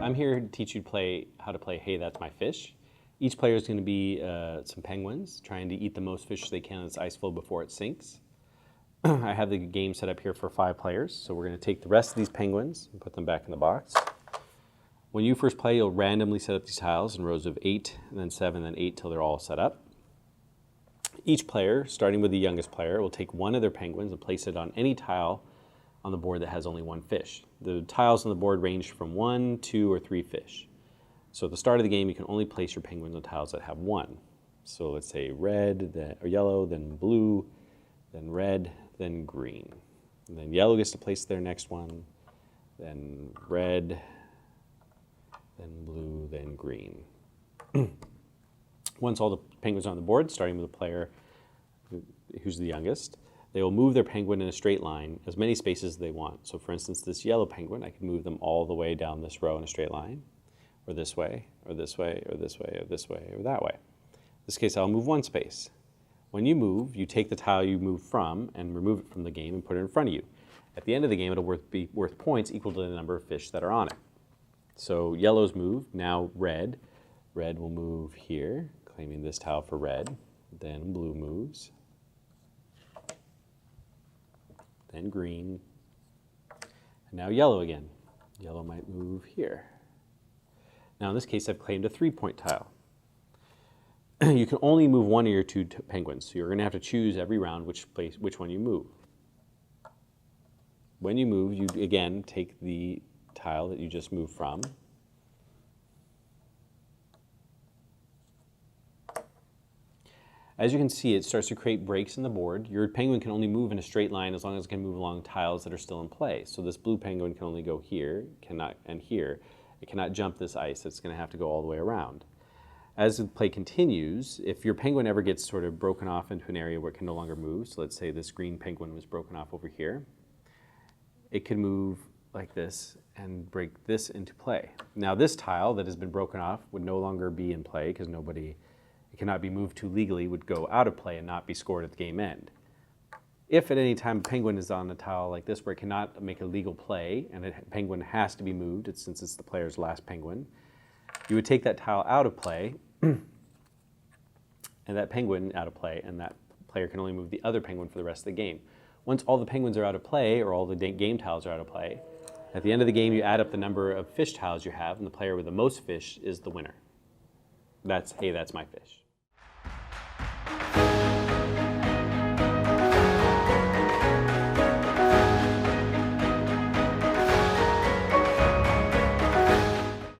I'm here to teach you how to play Hey, That's My Fish. Each player is going to be some penguins trying to eat the most fish they can in this ice floe before it sinks. I have the game set up here for 5 players, so we're going to take the rest of these penguins and put them back in the box. When you first play, you'll randomly set up these tiles in rows of 8, and then 7, then 8 till they're all set up. Each player, starting with the youngest player, will take one of their penguins and place it on any tile on the board that has only one fish. The tiles on the board range from 1, 2, or 3 fish. So at the start of the game, you can only place your penguins on tiles that have 1. So let's say red, or yellow, then blue, then red, then green. And then yellow gets to place their next one, then red, then blue, then green. Once all the penguins are on the board, starting with the player who's the youngest, they will move their penguin in a straight line as many spaces as they want. So for instance, this yellow penguin, I can move them all the way down this row in a straight line, or this way, or this way, or this way, or this way, or that way. In this case, I'll move 1 space. When you move, you take the tile you move from and remove it from the game and put it in front of you. At the end of the game, it'll be worth points equal to the number of fish that are on it. So yellow's moved, now red. Red will move here, claiming this tile for red. Then blue moves. Then green. And now yellow again. Yellow might move here. Now in this case, I've claimed a 3-point tile. You can only move 1 of your 2 penguins, so you're going to have to choose every round which one you move. When you move, you again take the tile that you just moved from. As you can see, it starts to create breaks in the board. Your penguin can only move in a straight line as long as it can move along tiles that are still in play. So this blue penguin can only go here, and here. It cannot jump this ice. It's going to have to go all the way around. As the play continues, if your penguin ever gets sort of broken off into an area where it can no longer move, so let's say this green penguin was broken off over here, it could move like this and break this into play. Now this tile that has been broken off would no longer be in play because it cannot be moved to legally, would go out of play and not be scored at the game end. If at any time a penguin is on a tile like this where it cannot make a legal play and a penguin has to be moved, since it's the player's last penguin, you would take that tile out of play and that penguin out of play, and that player can only move the other penguin for the rest of the game. Once all the penguins are out of play, or all the game tiles are out of play, at the end of the game you add up the number of fish tiles you have, and the player with the most fish is the winner. That's Hey, That's My Fish.